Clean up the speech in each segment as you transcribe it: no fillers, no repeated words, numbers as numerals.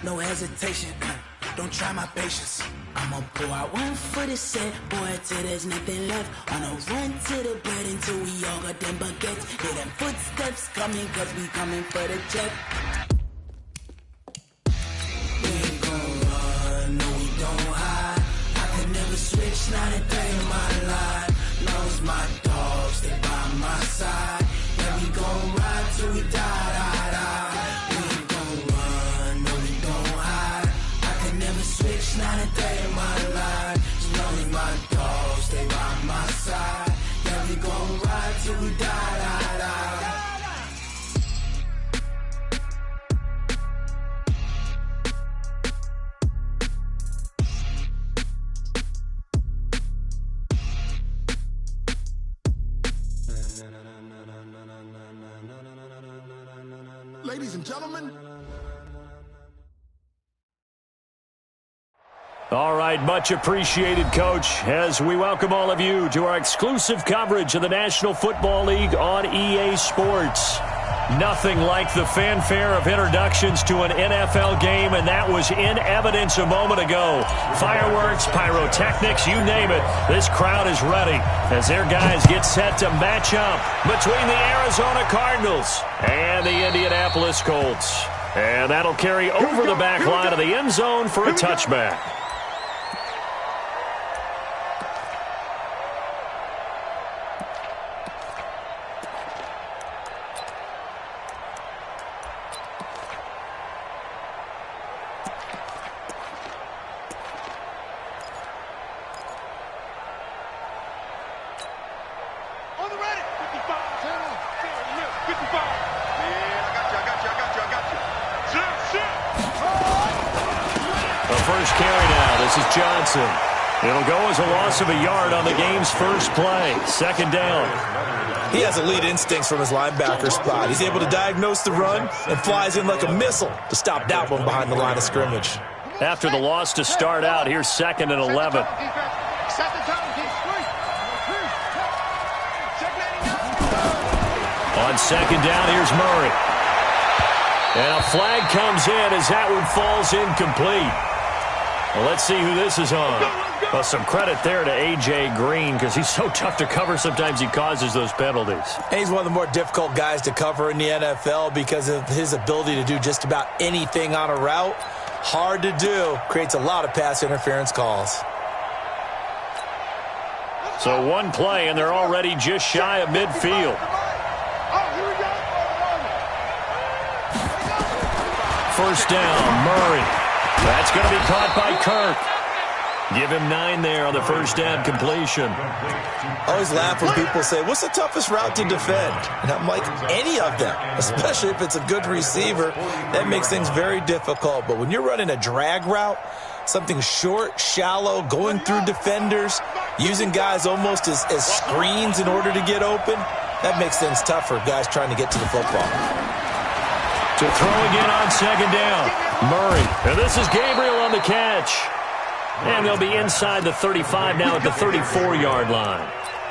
no hesitation. Don't try my patience. I'ma pour out one for the set, boy, till there's nothing left. On a run to the bed until we all got them baguettes. Hear them footsteps coming, cause we coming for the check. We ain't gon' run, no we don't hide. I can never switch, not a day in my life. Knows my dogs, stay by my side. Yeah, we gon' ride till we die, die, die. We ain't gon' run, no we don't hide. I can never switch, not a day in my life. As long as my dogs stay by my side. Yeah, we gon' ride till we die, die, die. Ladies and gentlemen. All right, much appreciated, Coach, as we welcome all of you to our exclusive coverage of the National Football League on EA Sports. Nothing like the fanfare of introductions to an NFL game, and that was in evidence a moment ago. Fireworks, pyrotechnics, you name it. This crowd is ready as their guys get set to match up between the Arizona Cardinals and the Indianapolis Colts. And that'll carry over the back line of the end zone for a touchback. Johnson. It'll go as a loss of a yard on the game's first play. Second down. He has elite instincts from his linebacker spot. He's able to diagnose the run and flies in like a missile to stop that one behind the line of scrimmage. After the loss to start out, here's 2nd and 11. On 2nd down, here's Murray. And a flag comes in as that one falls incomplete. Well, let's see who this is on. Well, some credit there to A.J. Green because he's so tough to cover. Sometimes he causes those penalties. And he's one of the more difficult guys to cover in the NFL because of his ability to do just about anything on a route. Hard to do. Creates a lot of pass interference calls. So one play, and they're already just shy of midfield. First down, Murray. That's going to be caught by Kirk. Give him 9 there on the first down completion. I always laugh when people say, what's the toughest route to defend? And I'm like, any of them, especially if it's a good receiver. That makes things very difficult. But when you're running a drag route, something short, shallow, going through defenders, using guys almost as screens in order to get open, that makes things tough for guys trying to get to the football. To throw again on 2nd down. Murray. And this is Gabriel on the catch. And they'll be inside the 35 now at the 34-yard line.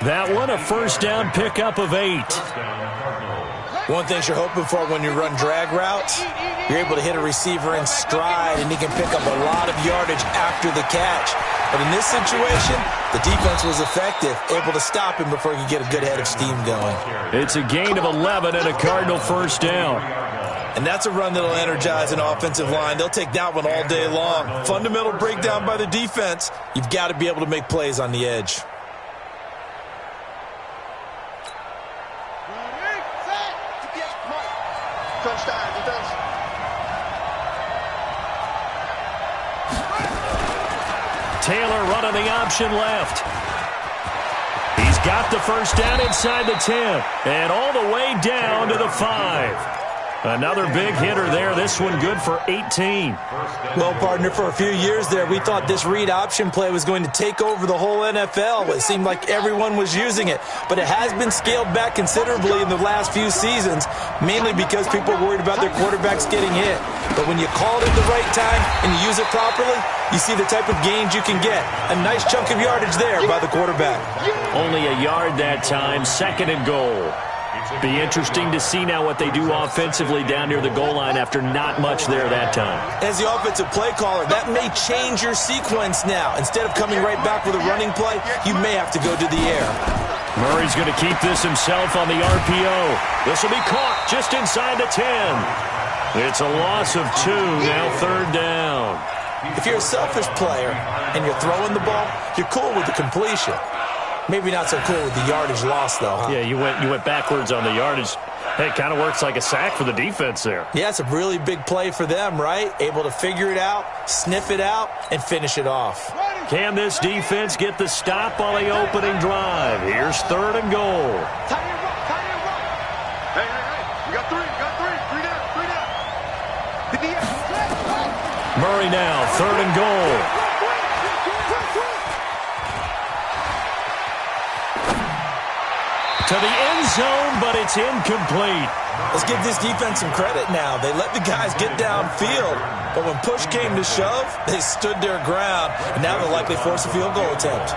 That one, a first down pickup of 8. One thing you're hoping for when you run drag routes, you're able to hit a receiver in stride, and he can pick up a lot of yardage after the catch. But in this situation, the defense was effective, able to stop him before he could get a good head of steam going. It's a gain of 11 and a Cardinal first down. And that's a run that'll energize an offensive line. They'll take that one all day long. Fundamental breakdown by the defense. You've got to be able to make plays on the edge. Taylor running the option left. He's got the first down inside the 10 and all the way down to the 5. Another big hitter there. This one good for 18. Well, partner, for a few years there, we thought this read option play was going to take over the whole NFL. It seemed like everyone was using it. But it has been scaled back considerably in the last few seasons, mainly because people are worried about their quarterbacks getting hit. But when you call it at the right time and you use it properly, you see the type of gains you can get. A nice chunk of yardage there by the quarterback. Only a yard that time. 2nd and goal. Be interesting to see now what they do offensively down near the goal line after not much there that time. As the offensive play caller, that may change your sequence now. Instead of coming right back with a running play, you may have to go to the air. Murray's going to keep this himself on the RPO. This will be caught just inside the 10. It's a loss of 2, now 3rd down. If you're a selfish player and you're throwing the ball, you're cool with the completion. Maybe not so cool with the yardage loss, though, huh? Yeah, you went backwards on the yardage. Hey, it kind of works like a sack for the defense there. Yeah, it's a really big play for them, right? Able to figure it out, sniff it out, and finish it off. Can this defense get the stop on the opening drive? Here's 3rd and goal. Hey, you got three down. Murray now, 3rd and goal. To the end zone, but it's incomplete. Let's give this defense some credit now. They let the guys get downfield, but when push came to shove, they stood their ground, and now they'll likely force a field goal attempt.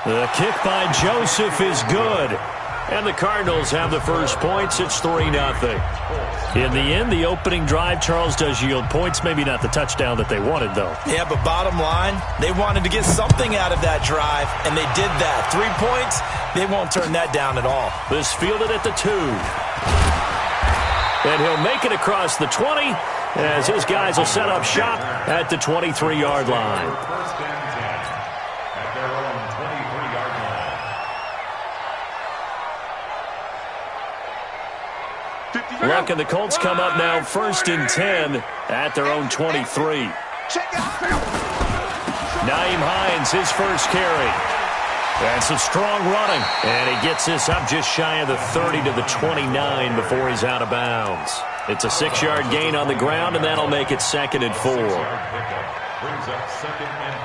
The kick by Joseph is good. And the Cardinals have the first points. It's 3-0. In the end, the opening drive, Charles, does yield points. Maybe not the touchdown that they wanted, though. Yeah, but bottom line, they wanted to get something out of that drive, and they did that. 3 points, they won't turn that down at all. This fielded at the 2. And he'll make it across the 20 as his guys will set up shop at the 23-yard line. Luck and the Colts come up now 1st and 10 at their own 23. Nyheim Hines, his first carry. And some strong running. And he gets this up just shy of the 30 to the 29 before he's out of bounds. It's a 6-yard gain on the ground, and that'll make it 2nd and 4. Brings up 2nd and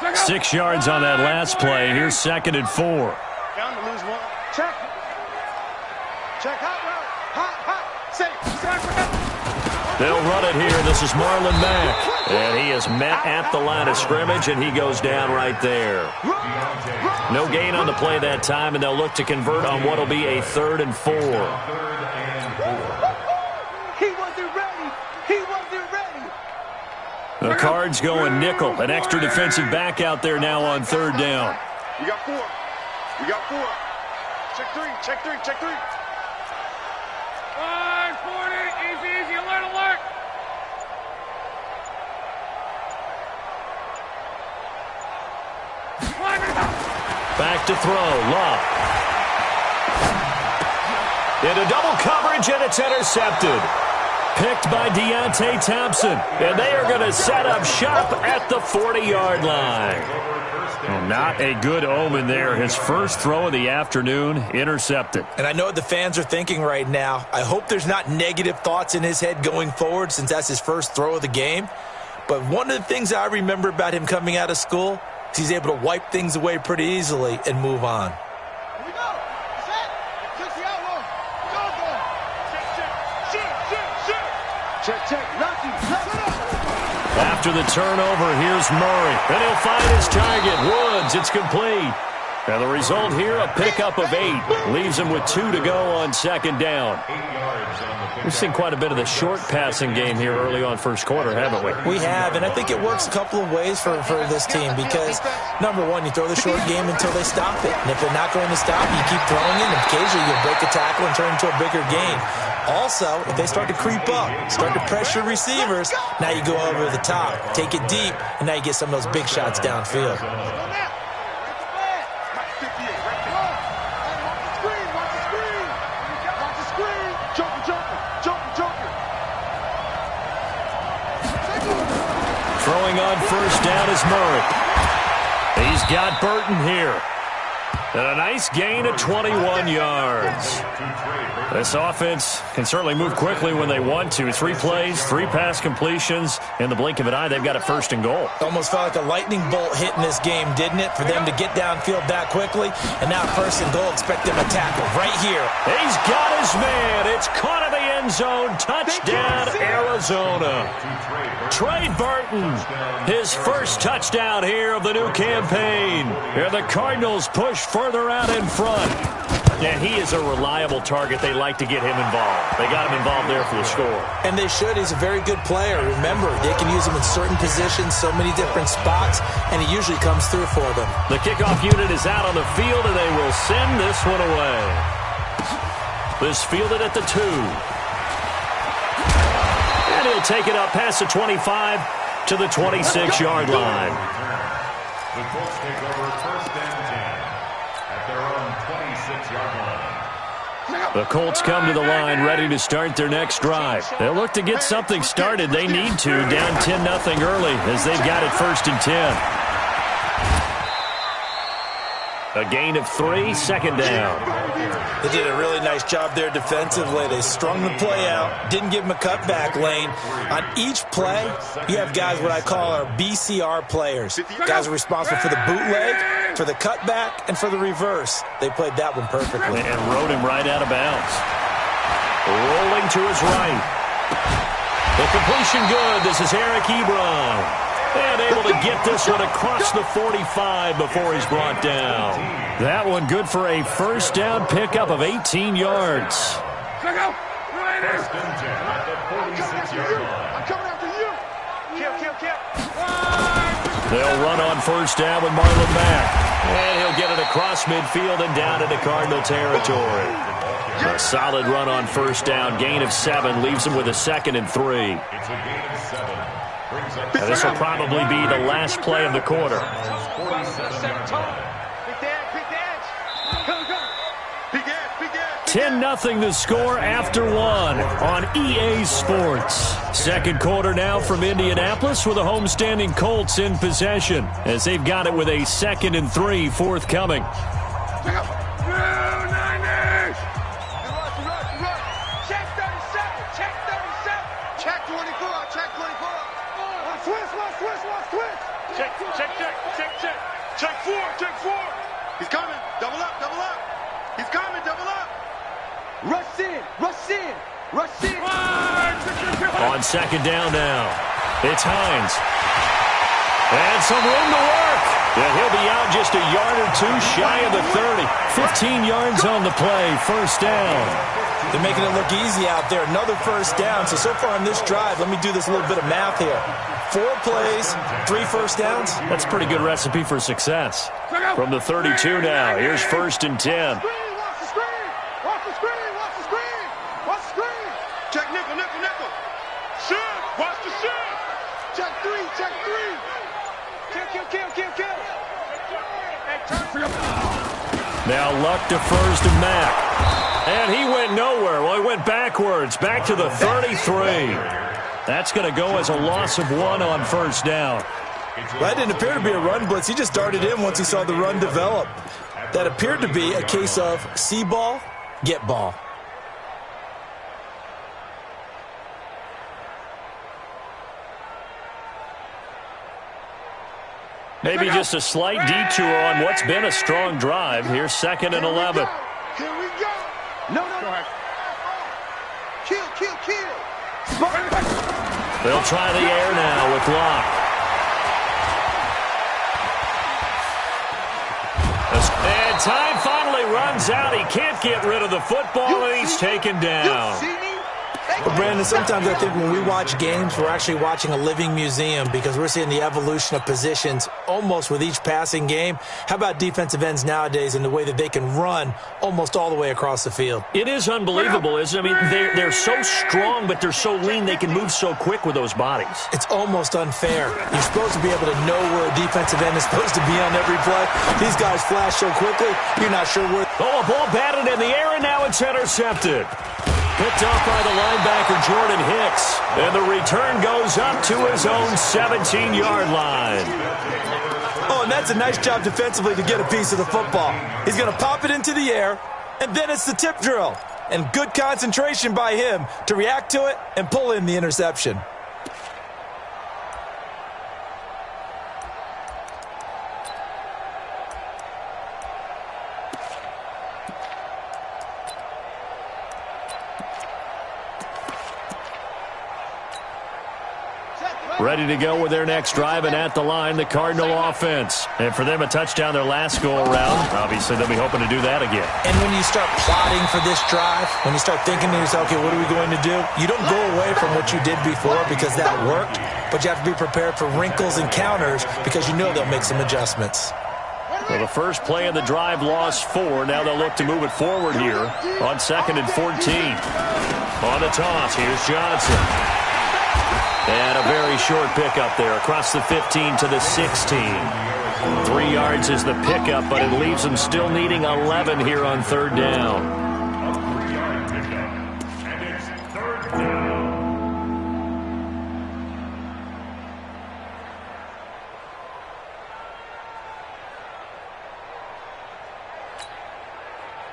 4. 6 yards on that last play. Here's 2nd and 4. Down to lose 1. Check. Hot route. Hot. Safe. They'll run it here. This is Marlon Mack. And he is met at the line of scrimmage, and he goes down right there. No gain on the play that time, and they'll look to convert on what will be a 3rd and 4. He wasn't ready. The Cards going nickel. An extra defensive back out there now on 3rd down. You got 4. Check 3. 540. Easy. Alert. Back to throw. Love. Into double coverage, and it's intercepted. Picked by Deontay Thompson. And they are going to set up shop at the 40-yard line. Well, not a good omen there. His first throw of the afternoon, intercepted. And I know what the fans are thinking right now. I hope there's not negative thoughts in his head going forward since that's his first throw of the game. But one of the things I remember about him coming out of school is he's able to wipe things away pretty easily and move on. Here we go. Set. Check the outlaw. Go. Check. Rocky. After the turnover, here's Murray. And he'll find his target. Woods, it's complete. And the result here, a pickup of 8. Leaves him with 2 to go on 2nd down. We've seen quite a bit of the short passing game here early on first quarter, haven't we? We have, and I think it works a couple of ways for this team because, number one, you throw the short game until they stop it. And if they're not going to stop, you keep throwing it, and occasionally you'll break a tackle and turn into a bigger gain. Also, if they start to creep up, start to pressure receivers, now you go over the top, take it deep, and now you get some of those big shots downfield. Throwing on first down is Murray. He's got Burton here. And a nice gain of 21 yards. This offense can certainly move quickly when they want to. 3 plays, 3 pass completions. In the blink of an eye, they've got a 1st and goal. Almost felt like a lightning bolt hit in this game, didn't it? For them to get downfield that quickly. And now 1st and goal, expect them to tackle right here. He's got his man. It's caught in the end zone. Touchdown, Arizona. Trey Burton, his first touchdown here of the new campaign. And the Cardinals push further out in front. Yeah, he is a reliable target. They like to get him involved. They got him involved there for the score. And they should. He's a very good player. Remember, they can use him in certain positions, so many different spots, and he usually comes through for them. The kickoff unit is out on the field, and they will send this one away. This fielded at the 2. And he'll take it up past the 25 to the 26-yard line. The Colts take over 1st and 10 at their own 26-yard line. The Colts come to the line ready to start their next drive. They'll look to get something started. They need to, down 10-0 early as they've got it 1st and 10. A gain of 3, 2nd down. They did a really nice job there defensively. They strung the play out, didn't give them a cutback lane. On each play, you have guys what I call our BCR players. Guys are responsible for the bootleg, for the cutback, and for the reverse. They played that one perfectly. And rode him right out of bounds. Rolling to his right. The completion good. This is Eric Ebron. And able to get this one across the 45 before he's brought down. That one good for a 1st down pickup of 18 yards. First and 10 at the 46-yard line. I'm coming after you. Kill. They'll run on 1st down with Marlon Mack. And he'll get it across midfield and down into Cardinal territory. A solid run on 1st down. Gain of 7 leaves him with a 2nd and 3. It's a gain of 7. Now, this will probably be the last play of the quarter. 47-yard line. 10-0 the score after 1 on EA Sports. 2nd quarter now from Indianapolis with the homestanding Colts in possession as they've got it with a 2nd and 3 forthcoming. Check 4. He's coming. Double up. He's coming. Double up. Rush in. On 2nd down now, it's Hines. And some room to work. And he'll be out just a yard or 2 shy of the 30. 15 yards on the play. 1st down. They're making it look easy out there. Another 1st down. So far on this drive, let me do this little bit of math here. 4 plays, 3 1st downs. That's a pretty good recipe for success. From the 32 now, here's 1st and 10. Watch the screen. Check nickel. Shift. Watch the shift. Check 3. Kill. Now Luck defers to Mack. And he went nowhere. Well, he went backwards, back to the 33. That's going to go as a loss of 1 on 1st down. That didn't appear to be a run blitz. He just darted in once he saw the run develop. That appeared to be a case of see ball, get ball. Maybe just a slight detour on what's been a strong drive. Here's 2nd and 11. Here we go. No. Go ahead. Kill. They'll try the air now with Locke. And time finally runs out. He can't get rid of the football, and he's taken down. But Brandon, sometimes I think when we watch games, we're actually watching a living museum because we're seeing the evolution of positions almost with each passing game. How about defensive ends nowadays and the way that they can run almost all the way across the field? It is unbelievable, isn't it? I mean, they're so strong, but they're so lean they can move so quick with those bodies. It's almost unfair. You're supposed to be able to know where a defensive end is supposed to be on every play. These guys flash so quickly, you're not sure where. Oh, a ball batted in the air, and now it's intercepted. Picked off by the linebacker, Jordan Hicks. And the return goes up to his own 17-yard line. Oh, and that's a nice job defensively to get a piece of the football. He's going to pop it into the air, and then it's the tip drill. And good concentration by him to react to it and pull in the interception. Ready to go with their next drive, and at the line, the Cardinal offense. And for them, a touchdown their last go-around. Obviously, they'll be hoping to do that again. And when you start plotting for this drive, when you start thinking to yourself, okay, what are we going to do? You don't go away from what you did before because that worked, but you have to be prepared for wrinkles and counters because you know they'll make some adjustments. Well, the first play of the drive lost 4. Now they'll look to move it forward here on 2nd and 14. On the toss, here's Johnson. And a very short pickup there across the 15 to the 16. 3 yards is the pickup, but it leaves them still needing 11 here on 3rd down. A 3-yard pickup. And it's 3rd down.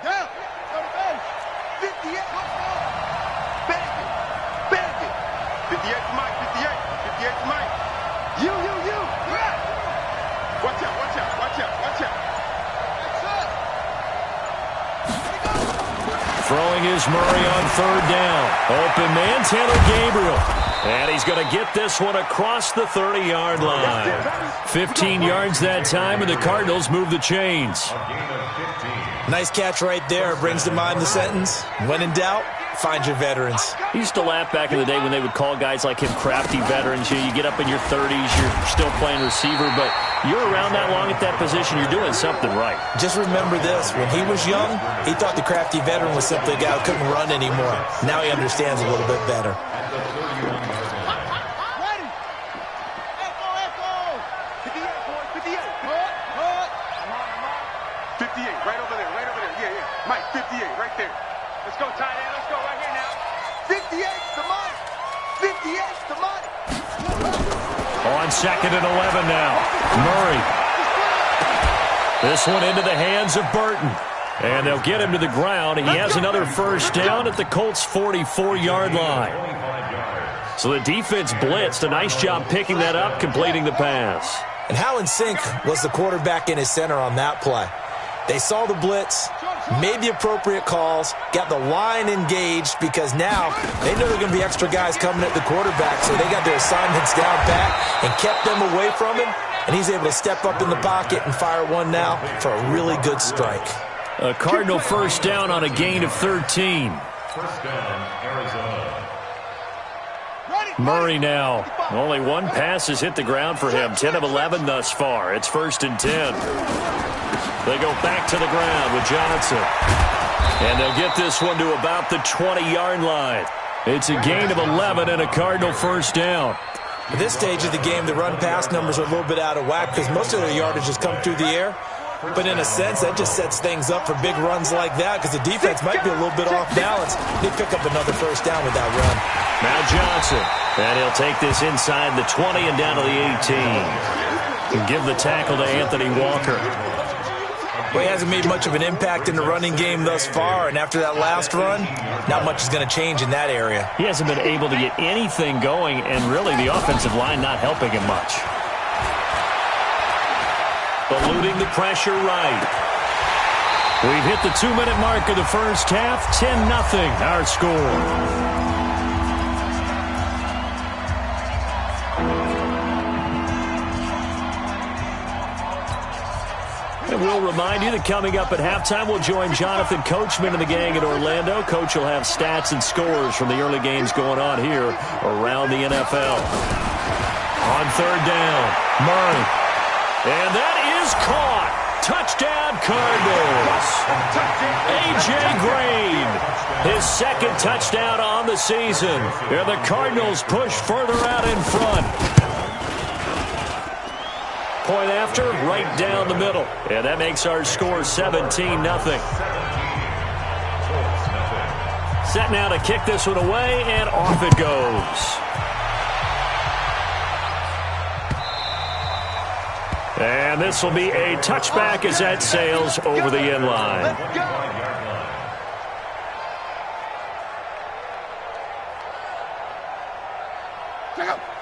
Down. Go to base. 58. Back it. Back it. 58 to Mike. 58 to Mike. You. Watch out. Throwing is Murray on 3rd down. Open man, Taylor Gabriel. And he's going to get this one across the 30-yard line. 15 yards that time, and the Cardinals move the chains. A gain of 15. Nice catch right there. Brings to mind the sentence, when in doubt, find your veterans. He used to laugh back in the day when they would call guys like him crafty veterans. You get up in your 30s, you're still playing receiver, but you're around that long at that position, you're doing something right. Just remember this. When he was young, he thought the crafty veteran was simply a guy who couldn't run anymore. Now he understands a little bit better. At the 31-yard line. Ready. Echo. 58, boys. 58. Put. 58, right over there. Yeah. Mike, 58, right there. Let's go, tight end. Let's go right here now. 58's the money. 58's the money. On 2nd and 11 now. Murray. This one into the hands of Burton. And they'll get him to the ground. He has another first down at the Colts' 44-yard line. 25 yards. So the defense blitzed. A nice job picking that up, completing the pass. And how in sync was the quarterback in his center on that play? They saw the blitz, made the appropriate calls, got the line engaged because now they know there are going to be extra guys coming at the quarterback, so they got their assignments down pat and kept them away from him, and he's able to step up in the pocket and fire one now for a really good strike. A Cardinal first down on a gain of 13. First down, Arizona. Murray now. Only one pass has hit the ground for him. 10 of 11 thus far. It's 1st and 10. They go back to the ground with Johnson. And they'll get this one to about the 20-yard line. It's a gain of 11 and a Cardinal first down. At this stage of the game, the run-pass numbers are a little bit out of whack because most of their yardage has come through the air. But in a sense, that just sets things up for big runs like that because the defense might be a little bit off balance. They pick up another first down with that run. Now Johnson. And he'll take this inside the 20 and down to the 18. And give the tackle to Anthony Walker. Well, he hasn't made much of an impact in the running game thus far, and after that last run, not much is going to change in that area. He hasn't been able to get anything going, and really the offensive line not helping him much. Eluding the pressure right. We've hit the 2-minute mark of the first half. 10-0 our score. And we'll remind you that coming up at halftime, we'll join Jonathan Coachman and the gang in Orlando. Coach will have stats and scores from the early games going on here around the NFL. On 3rd down, Murray. And that is caught. Touchdown, Cardinals. A.J. Green, his 2nd touchdown on the season. And the Cardinals push further out in front. Point after, right down the middle. And that makes our score 17-0. Set now to kick this one away, and off it goes. And this will be a touchback as that sails over the end line.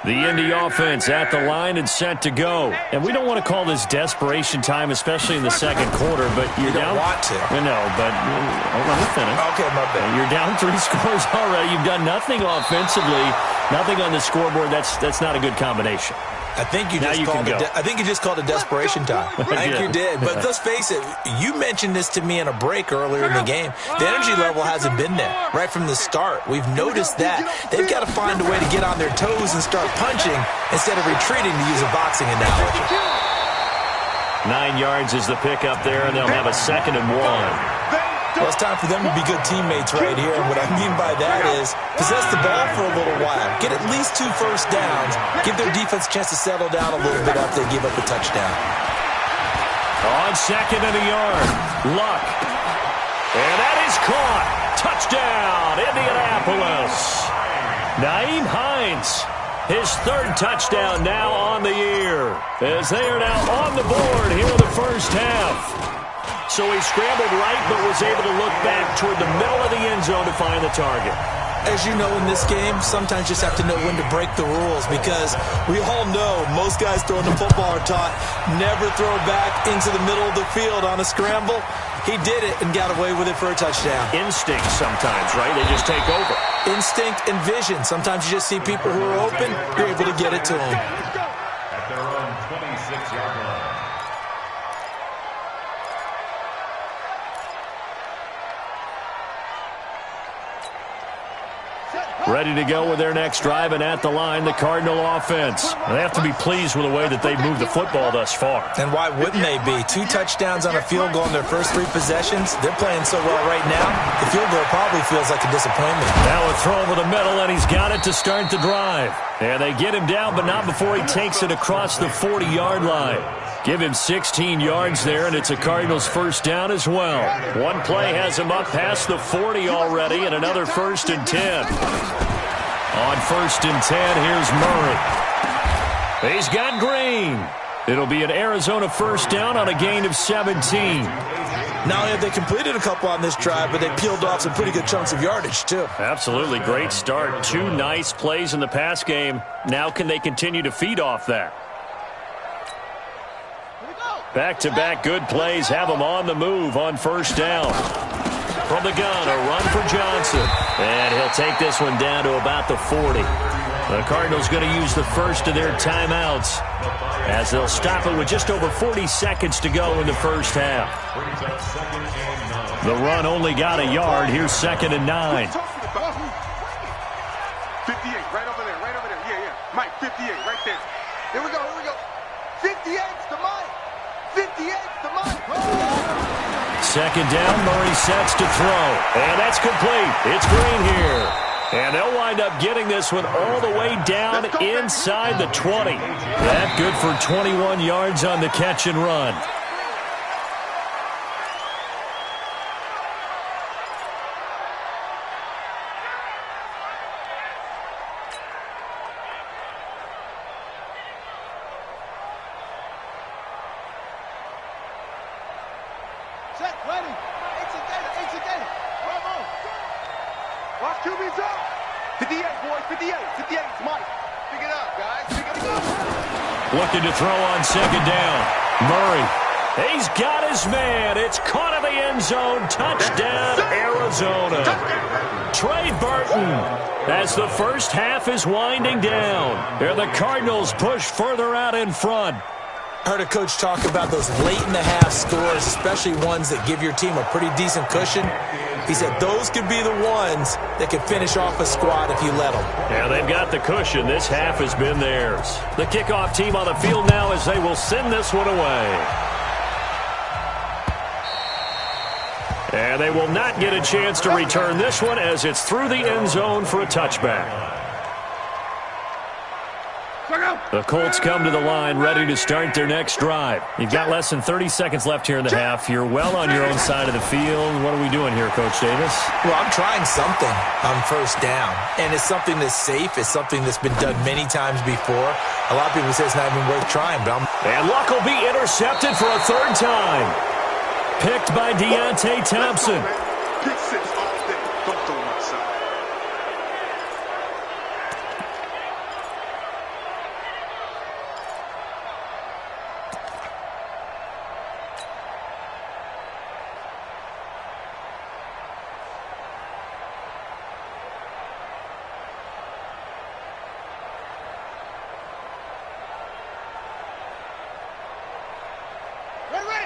The Indy offense at the line and set to go. And we don't want to call this desperation time, especially in the second quarter, but you're down. You don't want to. No, but let me finish. Okay, my bad. You're down 3 scores already. You've done nothing offensively, nothing on the scoreboard. That's not a good combination. I think you just called it desperation time. I think you did. But let's face it, you mentioned this to me in a break earlier in the game. The energy level hasn't been there right from the start. We've noticed that. They've got to find a way to get on their toes and start punching instead of retreating, to use a boxing analogy. 9 yards is the pickup there, and they'll have a 2nd and 1. Well, it's time for them to be good teammates right here. And what I mean by that is possess the ball for a little while. Get at least 2 first downs. Give their defense a chance to settle down a little bit after they give up a touchdown. On 2nd and a yard, Luck. And that is caught. Touchdown, Indianapolis. Nyheim Hines, his 3rd touchdown now on the year, as they are now on the board here in the first half. So he scrambled right, but was able to look back toward the middle of the end zone to find the target. As you know, in this game, sometimes you just have to know when to break the rules, because we all know most guys throwing the football are taught never throw back into the middle of the field on a scramble. He did it and got away with it for a touchdown. Instinct sometimes, right? They just take over. Instinct and vision. Sometimes you just see people who are open, you're able to get it to them. At their own 26-yard line. Ready to go with their next drive, and at the line, the Cardinal offense. They have to be pleased with the way that they've moved the football thus far. And why wouldn't they be? 2 touchdowns on a field goal in their first 3 possessions. They're playing so well right now, the field goal probably feels like a disappointment. Now a throw over the middle, and he's got it to start the drive. And they get him down, but not before he takes it across the 40-yard line. Give him 16 yards there, and it's a Cardinals first down as well. One play has him up past the 40 already, and another 1st and 10. On 1st and 10, here's Murray. He's got Green. It'll be an Arizona first down on a gain of 17. Not only have they completed a couple on this drive, but they peeled off some pretty good chunks of yardage, too. Absolutely great start. 2 nice plays in the pass game. Now can they continue to feed off that? Back-to-back good plays have them on the move on first down. From the gun, a run for Johnson. And he'll take this one down to about the 40. The Cardinals going to use the first of their timeouts, as they'll stop it with just over 40 seconds to go in the first half. The run only got a yard. Here's 2nd and 9. 58, right over there, right over there. Yeah. Mike, 58, right there. Here we go. 58's the Mike. 58's the Mike. 2nd down, Murray sets to throw. And that's complete. It's Green here. And they'll wind up getting this one all the way down inside the 20. That good for 21 yards on the catch and run. Set, ready. 8 again. Bravo. Watch QB's up. 58, boys. 58. 58's Mike. Pick it up, guys. Pick it up. Looking to throw on 2nd down. Murray. He's got his man. It's caught in the end zone. Touchdown, Arizona. Trey Burton, as the first half is winding down. Here the Cardinals push further out in front. I heard a coach talk about those late-in-the-half scores, especially ones that give your team a pretty decent cushion. He said those could be the ones that could finish off a squad if you let them. Yeah, they've got the cushion. This half has been theirs. The kickoff team on the field now as they will send this one away. And they will not get a chance to return this one as it's through the end zone for a touchback. Check out. The Colts come to the line ready to start their next drive. You've got less than 30 seconds left here in the half. You're well on your own side of the field. What are we doing here, Coach Davis? Well, I'm trying something on first down, and it's something that's safe. It's something that's been done many times before. A lot of people say it's not even worth trying, but And Luck will be intercepted for a third time. Picked by Deontay Thompson. Pick six all day. Don't throw him outside.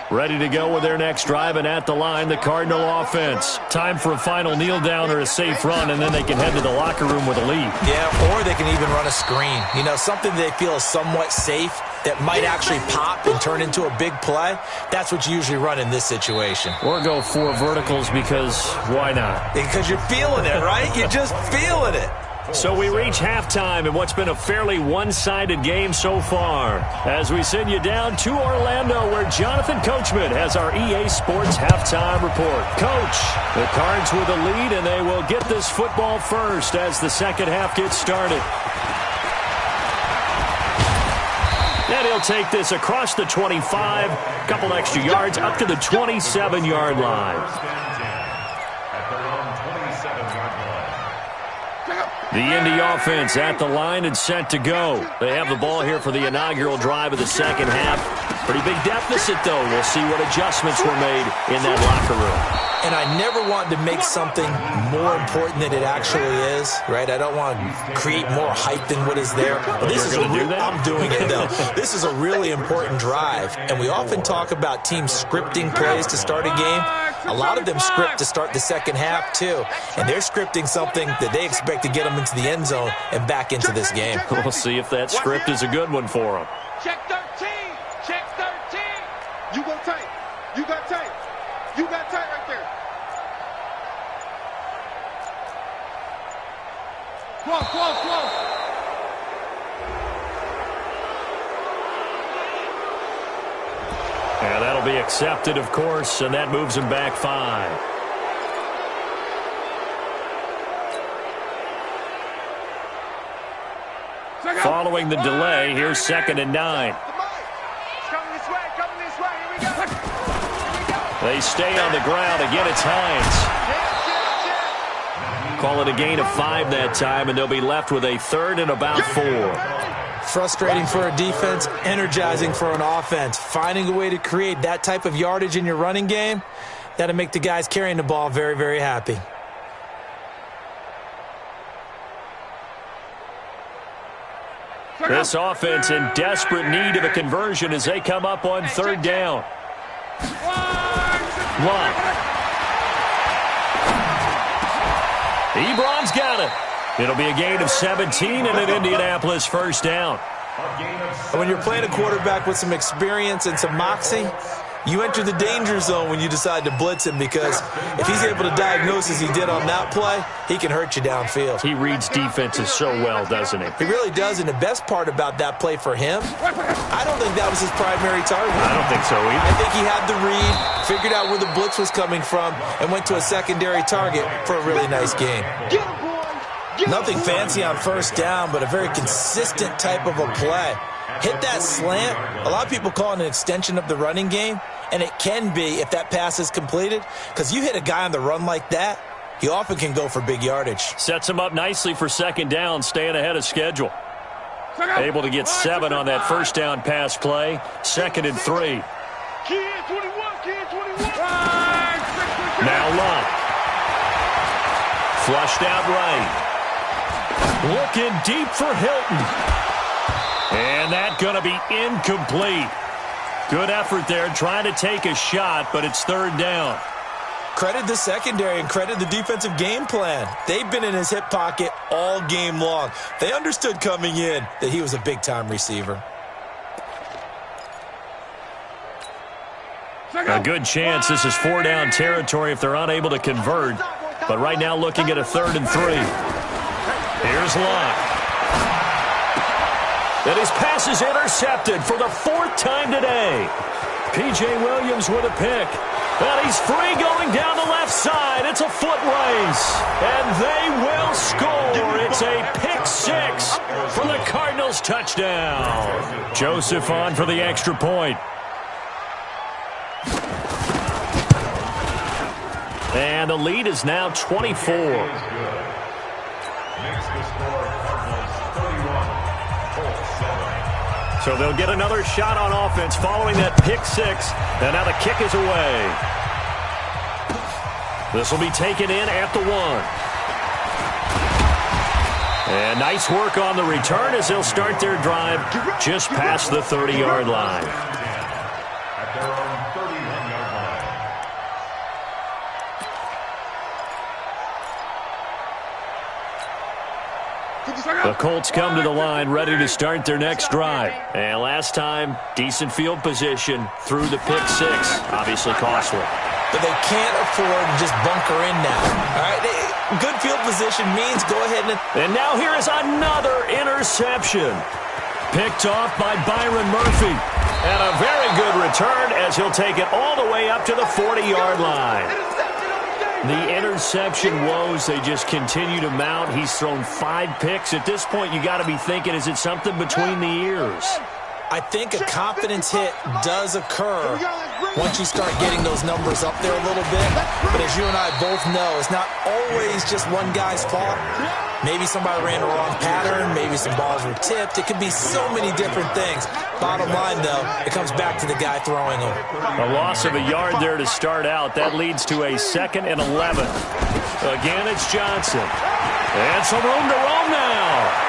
Ready to go with their next drive, and at the line, the Cardinal offense. Time for a final kneel down or a safe run, and then they can head to the locker room with a lead. Yeah, or they can even run a screen. You know, something they feel is somewhat safe that might actually pop and turn into a big play. That's what you usually run in this situation. Or go 4 verticals because why not? Because you're feeling it, right? You're just feeling it. So we reach halftime in what's been a fairly one-sided game so far. As we send you down to Orlando, where Jonathan Coachman has our EA Sports halftime report. Coach, the Cards with the lead, and they will get this football first as the second half gets started. And he'll take this across the 25, a couple extra yards, up to the 27-yard line. The Indy offense at the line and set to go. They have the ball here for the inaugural drive of the second half. Pretty big deficit, though. We'll see what adjustments were made in that locker room. And I never want to make something more important than it actually is, right? I don't want to create more hype than what is there. But this is I'm doing it, though. This is a really important drive. And we often talk about teams scripting plays to start a game. A lot of them script to start the second half, too. And they're scripting something that they expect to get them into the end zone and back into this game. We'll see if that script is a good one for them. Check 13. Check 13. You go tight. You got tight. You got tight right there. Close. And that'll be accepted, of course, and that moves him back 5. Following the delay, here's 2nd and 9. Coming this way. Here we go. They stay on the ground. Again, it's Hines. Call it a gain of 5 that time, and they'll be left with a 3rd and about 4. Frustrating for a defense, energizing for an offense. Finding a way to create that type of yardage in your running game, that'll make the guys carrying the ball very, very happy. This offense in desperate need of a conversion as they come up on 3rd down. Luck. Ebron's got it. It'll be a gain of 17 and an Indianapolis first down. When you're playing a quarterback with some experience and some moxie, you enter the danger zone when you decide to blitz him, because if he's able to diagnose as he did on that play, he can hurt you downfield. He reads defenses so well, doesn't he? He really does, and the best part about that play for him, I don't think that was his primary target. I don't think so either. I think he had the read, figured out where the blitz was coming from, and went to a secondary target for a really nice game. Nothing fancy on first down, but a very consistent type of a play. Hit that slant. A lot of people call it an extension of the running game, and it can be if that pass is completed, because you hit a guy on the run like that, he often can go for big yardage. Sets him up nicely for 2nd down, staying ahead of schedule. Able to get 7 on that first down pass play. 2nd and 3. Now Luck. Flushed out right. Looking deep for Hilton. And that's going to be incomplete. Good effort there, trying to take a shot, but it's 3rd down. Credit the secondary and credit the defensive game plan. They've been in his hip pocket all game long. They understood coming in that he was a big-time receiver. A good chance this is 4-down territory if they're unable to convert. But right now looking at a 3rd and 3. Here's Luck. And his pass is intercepted for the 4th time today. P.J. Williams with a pick. And he's free going down the left side. It's a foot race. And they will score. It's a pick 6 for the Cardinals touchdown. Joseph on for the extra point. And the lead is now 24. Makes the score Cardinals 31, Colts 7. So they'll get another shot on offense following that pick 6. And now the kick is away. This will be taken in at the 1. And nice work on the return as they'll start their drive just past the 30-yard line. At their own 31-yard line. The Colts come to the line ready to start their next drive. And last time, decent field position through the pick 6. Obviously costly. But they can't afford to just bunker in now. All right, good field position means go ahead and now here is another interception. Picked off by Byron Murphy. And a very good return as he'll take it all the way up to the 40-yard line. The interception woes, they just continue to mount. He's thrown 5 picks. At this point, you got to be thinking, is it something between the ears? I think a confidence hit does occur once you start getting those numbers up there a little bit. But as you and I both know, it's not always just one guy's fault. Maybe somebody ran the wrong pattern. Maybe some balls were tipped. It could be so many different things. Bottom line, though, it comes back to the guy throwing them. A loss of a yard there to start out. That leads to a 2nd and 11. Again, it's Johnson. And some room to roam now.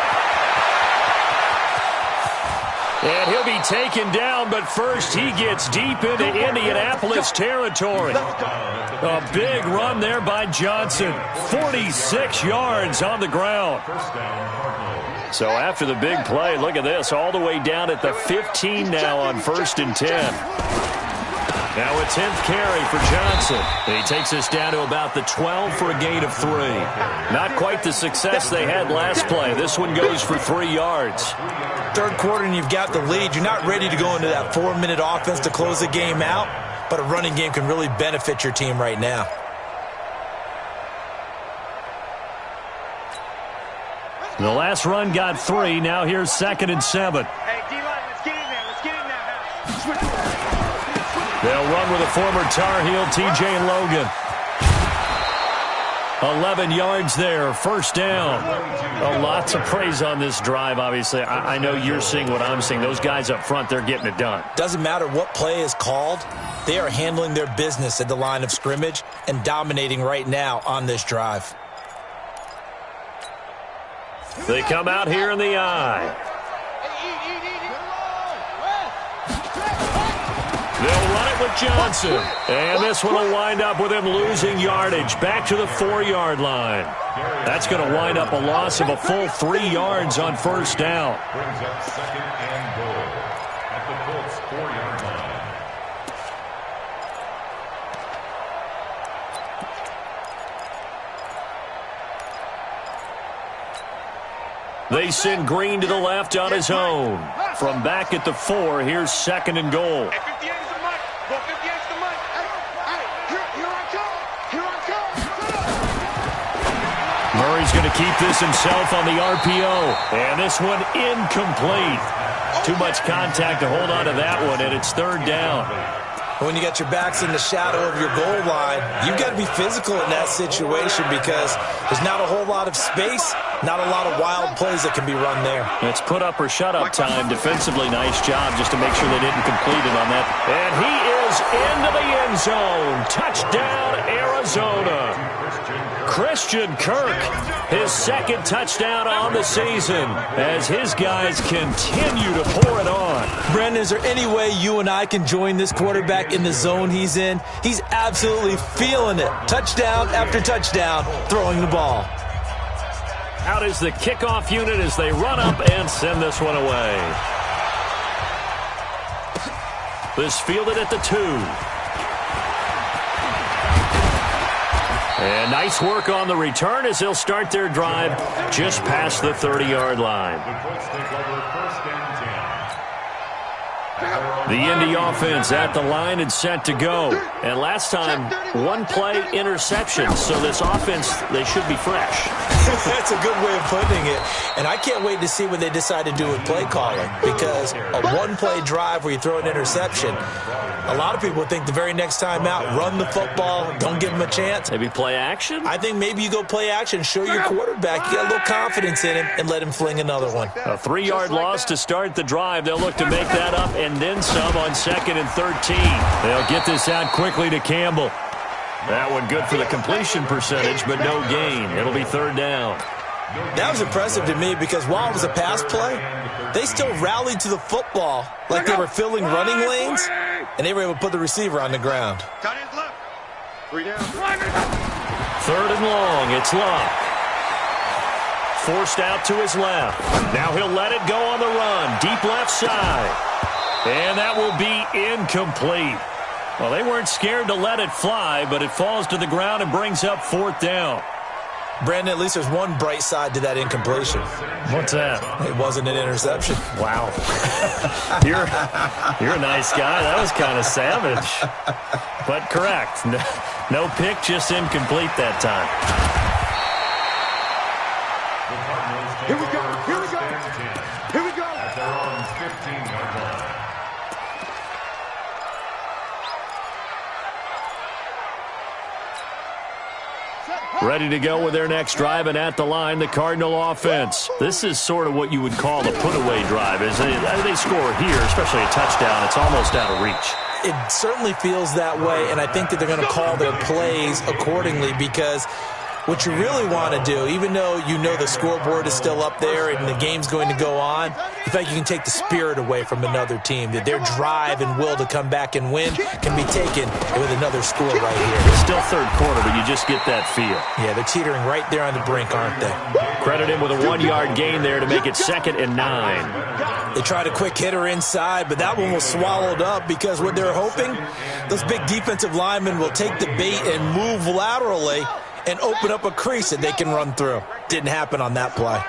And he'll be taken down, but first he gets deep into Indianapolis territory. A big run there by Johnson. 46 yards on the ground. So after the big play, look at this, all the way down at the 15 now on 1st and 10. Now a 10th carry for Johnson. And he takes us down to about the 12 for a gain of 3. Not quite the success they had last play. This one goes for 3 yards. Third quarter and you've got the lead. You're not ready to go into that 4-minute offense to close the game out, but a running game can really benefit your team right now. The last run got 3. Now here's 2nd and 7. Hey, D-line, let's get in there. Let's get in there. They'll run with a former Tar Heel, T.J. Logan. 11 yards there, 1st down. A lot to praise on this drive, obviously. I know you're seeing what I'm seeing. Those guys up front, they're getting it done. Doesn't matter what play is called. They are handling their business at the line of scrimmage and dominating right now on this drive. They come out here in the eye. They'll run it with Johnson. And this one will wind up with him losing yardage. Back to the 4-yard line. That's going to wind up a loss of a full 3 yards on 1st down. Brings up 2nd and goal at the Colts 4-yard line. They send Green to the left on his own. From back at the 4, here's 2nd and goal. Hey, 58 is the money. Go 58 is the money. Hey, here I come. Here I come. Murray's going to keep this himself on the RPO. And this one incomplete. Too much contact to hold on to that one, and it's 3rd down. When you got your backs in the shadow of your goal line, you've got to be physical in that situation because there's not a whole lot of space, not a lot of wild plays that can be run there. It's put up or shut up time. Defensively, nice job just to make sure they didn't complete it on that. And he is into the end zone. Touchdown, Arizona. Christian Kirk, his 2nd touchdown on the season as his guys continue to pour it on. Brendan, is there any way you and I can join this quarterback in the zone he's in? He's absolutely feeling it. Touchdown after touchdown, throwing the ball. Out is the kickoff unit as they run up and send this one away. This fielded at the 2. And nice work on the return as they'll start their drive just past the 30-yard line. The Colts take over 1st and The Indy offense at the line and set to go. And last time, one-play interception. So this offense, they should be fresh. That's a good way of putting it. And I can't wait to see what they decide to do with play calling, because a one-play drive where you throw an interception, a lot of people think the very next time out, run the football, don't give them a chance. Maybe play action? I think maybe you go play action, show your quarterback you got a little confidence in him, and let him fling another one. A 3-yard loss to start the drive. They'll look to make that up and then some on 2nd and 13. They'll get this out quickly to Campbell. That one good for the completion percentage, but no gain. It'll be 3rd down. That was impressive to me because while it was a pass play, they still rallied to the football like they were filling running lanes, and they were able to put the receiver on the ground. 3 down. 3rd and long. It's Love. Forced out to his left. Now he'll let it go on the run. Deep left side. And that will be incomplete. Well, they weren't scared to let it fly, but it falls to the ground and brings up 4th down. Brandon, at least there's one bright side to that incompletion. What's that? It wasn't an interception. Wow. You're a nice guy. That was kind of savage. But correct. No pick, just incomplete that time. Here we go. Here we go. Here we go. At their own 15-yard line. Ready to go with their next drive, and at the line, the Cardinal offense. This is sort of what you would call a put-away drive. As they score here, especially a touchdown, it's almost out of reach. It certainly feels that way, and I think that they're going to call their plays accordingly, because what you really want to do, even though you know the scoreboard is still up there and the game's going to go on, in fact, you can take the spirit away from another team, that their drive and will to come back and win can be taken with another score right here. It's still 3rd quarter, but you just get that feel. Yeah, they're teetering right there on the brink, aren't they? Credit him with a 1-yard gain there to make it 2nd and 9. They tried a quick hitter inside, but that one was swallowed up because what they're hoping, those big defensive linemen will take the bait and move laterally and open up a crease that they can run through. Didn't happen on that play.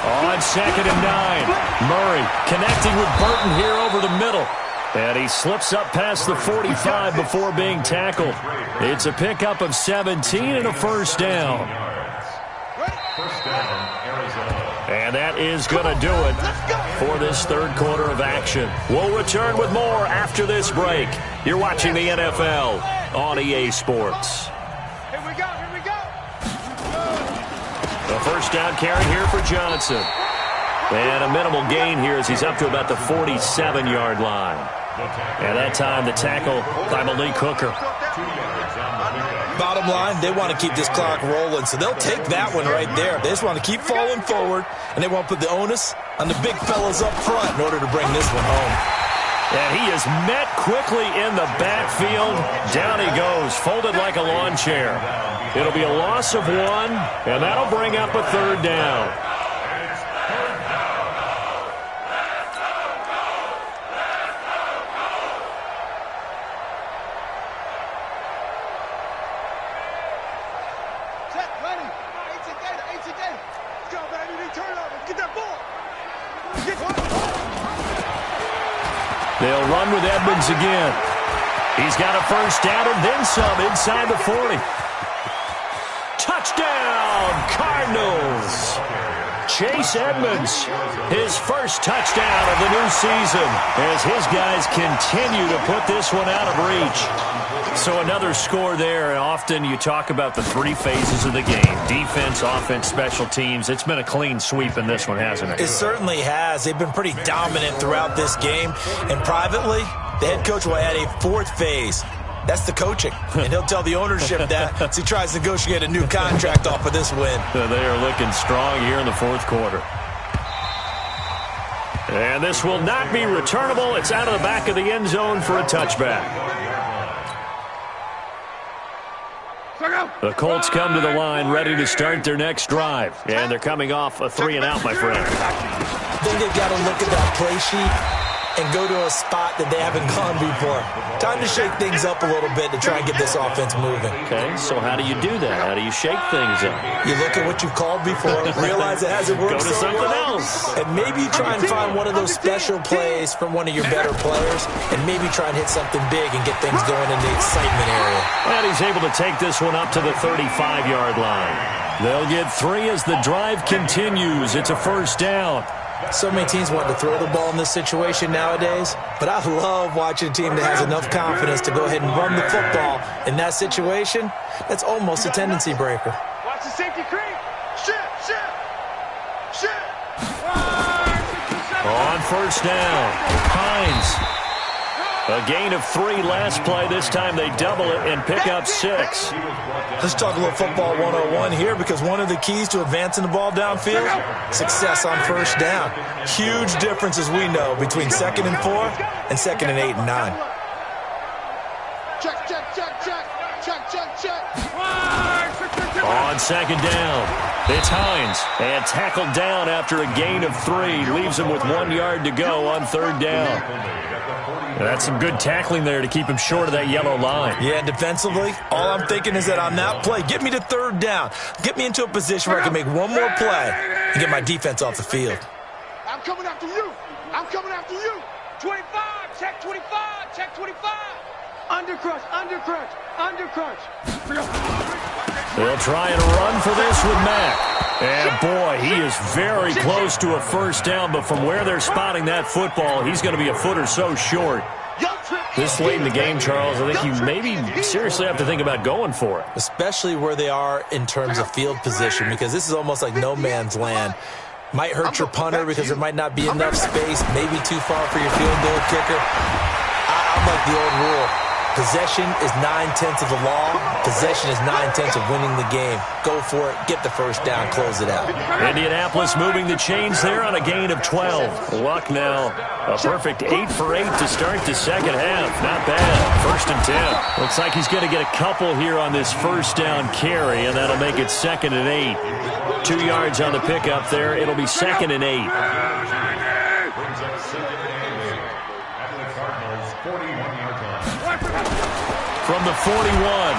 On 2nd and 9, Murray connecting with Burton here over the middle. And he slips up past the 45 before being tackled. It's a pickup of 17 and a 1st down. And that is going to do it for this 3rd quarter of action. We'll return with more after this break. You're watching the NFL on EA Sports. Here we go. Here we go. The 1st down carry here for Johnson. And a minimal gain here as he's up to about the 47-yard line. And that time the tackle by Malik Hooker. Bottom line, they want to keep this clock rolling, so they'll take that one right there. They just want to keep falling forward, and they want to put the onus on the big fellas up front in order to bring this one home. And he is met quickly in the backfield. Down he goes, folded like a lawn chair. It'll be a loss of 1, and that'll bring up a 3rd down. They'll run with Edmonds again. He's got a 1st down and then some inside the 40. Touchdown, Cardinals. Chase Edmonds, his 1st touchdown of the new season as his guys continue to put this one out of reach. So another score there, and often you talk about the 3 phases of the game. Defense, offense, special teams. It's been a clean sweep in this one, hasn't it? It certainly has. They've been pretty dominant throughout this game. And privately, the head coach will add a 4th phase. That's the coaching. And he'll tell the ownership that as he tries to negotiate a new contract off of this win. They are looking strong here in the 4th quarter. And this will not be returnable. It's out of the back of the end zone for a touchback. The Colts come to the line ready to start their next drive. And they're coming off a 3-and-out, my friend. I think they've got to look at that play sheet and go to a spot that they haven't gone before. Time to shake things up a little bit to try and get this offense moving. Okay, so how do you do that? How do you shake things up? You look at what you've called before, realize it hasn't worked Go to so something well, else. and maybe try and find one of those special plays from one of your better players, and maybe try and hit something big and get things going in the excitement area. And he's able to take this one up to the 35-yard line. They'll get 3 as the drive continues. It's a first down. So many teams want to throw the ball in this situation nowadays, but I love watching a team that has enough confidence to go ahead and run the football in that situation. That's almost a tendency breaker. Watch the safety creep. Shit. On first down, Hines. A gain of 3 last play. This time they double it and pick up 6. Let's talk a little football 101 here, because one of the keys to advancing the ball downfield, success on first down. Huge difference, as we know, between 2nd and 4 and 2nd and 8 and 9. Check. On second down, it's Hines, and tackled down after a gain of 3. Leaves him with 1 yard to go on third down. That's some good tackling there to keep him short of that yellow line. Yeah, defensively, all I'm thinking is that on that play, get me to third down. Get me into a position where I can make one more play and get my defense off the field. I'm coming after you. 25, check 25. Undercrunch. They'll try and run for this with Mack. And boy, he is very close to a first down, but from where they're spotting that football, he's going to be a foot or so short. This late in the game, Charles, I think you maybe seriously have to think about going for it. Especially where they are in terms of field position, because this is almost like no man's land. Might hurt your punter because there might not be enough space, maybe too far for your field goal kicker. I'm like the old rule. Possession is 9/10 of the law. Possession is 9/10 of winning the game. Go for it. Get the first down. Close it out. Indianapolis moving the chains there on a gain of 12. Luck now. A perfect 8 for 8 to start the second half. Not bad. 1st and 10. Looks like he's going to get a couple here on this first down carry, and that'll make it 2nd and 8. 2 yards on the pickup there. It'll be 2nd and 8. Brings up 2nd and 8 at the Cardinals' 41-yard line. From the 41,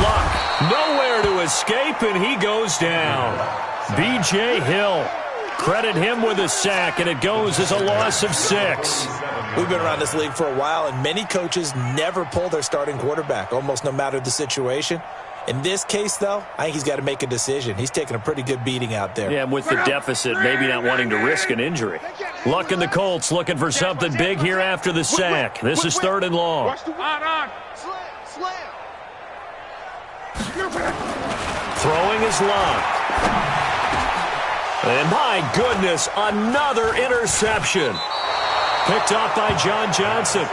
Luck nowhere to escape, and he goes down. B.J. Hill, credit him with a sack, and it goes as a loss of 6. We've been around this league for a while, and many coaches never pull their starting quarterback, almost no matter the situation. In this case, though, I think he's got to make a decision. He's taking a pretty good beating out there. Yeah, with the deficit, maybe not wanting to risk an injury. Luck and the Colts looking for something big here after the sack. This is 3rd and long. Watch the on. Slam. Throwing is Luck. And my goodness, another interception. Picked off by John Johnson.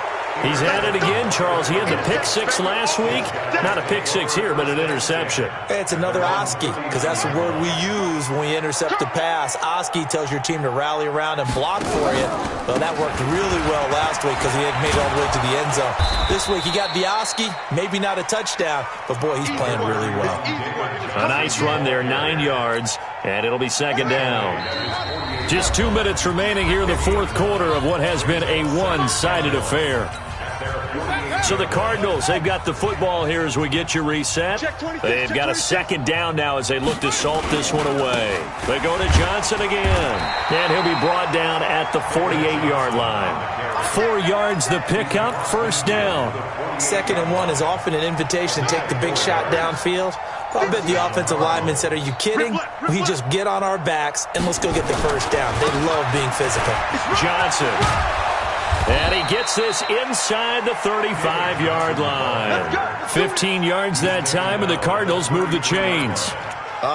He's had it again, Charles. He had the pick 6 last week. Not a pick 6 here, but an interception. It's another Oski, because that's the word we use when we intercept a pass. Oski tells your team to rally around and block for you. Well, that worked really well last week because he had made it all the way to the end zone. This week he got the Oski, maybe not a touchdown, but boy, he's playing really well. A nice run there, 9 yards, and it'll be 2nd down. Just 2 minutes remaining here in the 4th quarter of what has been a one-sided affair. So the Cardinals, they've got the football here as we get you reset. They've got a 2nd down now as they look to salt this one away. They go to Johnson again, and he'll be brought down at the 48-yard line. 4 yards the pickup, 1st down. 2nd and 1 is often an invitation to take the big shot downfield. I bet the offensive lineman said, are you kidding? We just get on our backs and let's go get the first down. They love being physical. Johnson. And he gets this inside the 35-yard line. 15 yards that time, and the Cardinals move the chains.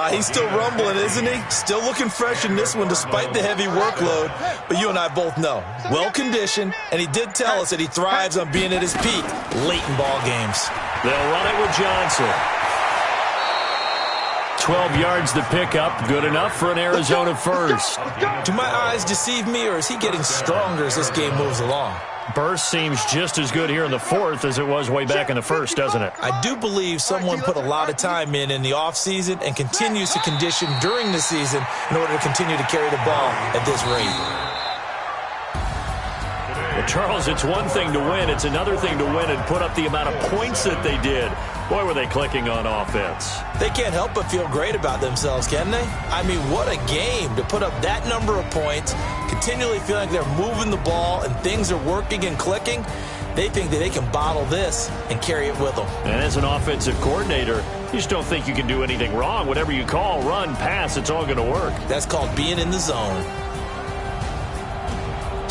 He's still rumbling, isn't he? Still looking fresh in this one despite the heavy workload. But you and I both know, well-conditioned, and he did tell us that he thrives on being at his peak late in ball games. They'll run it with Johnson. 12 yards the pickup, good enough for an Arizona first. Do my eyes deceive me, or is he getting stronger as this game moves along? Burst seems just as good here in the 4th as it was way back in the 1st, doesn't it? I do believe someone put a lot of time in the offseason and continues to condition during the season in order to continue to carry the ball at this rate. Well, Charles, it's one thing to win. It's another thing to win and put up the amount of points that they did. Boy, were they clicking on offense. They can't help but feel great about themselves, can they? I mean, what a game to put up that number of points, continually feeling like they're moving the ball and things are working and clicking. They think that they can bottle this and carry it with them. And as an offensive coordinator, you just don't think you can do anything wrong. Whatever you call, run, pass, it's all going to work. That's called being in the zone.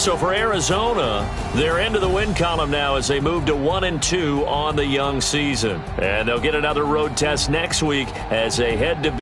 So for Arizona, they're into the win column now as they move to 1-2 on the young season. And they'll get another road test next week as they head to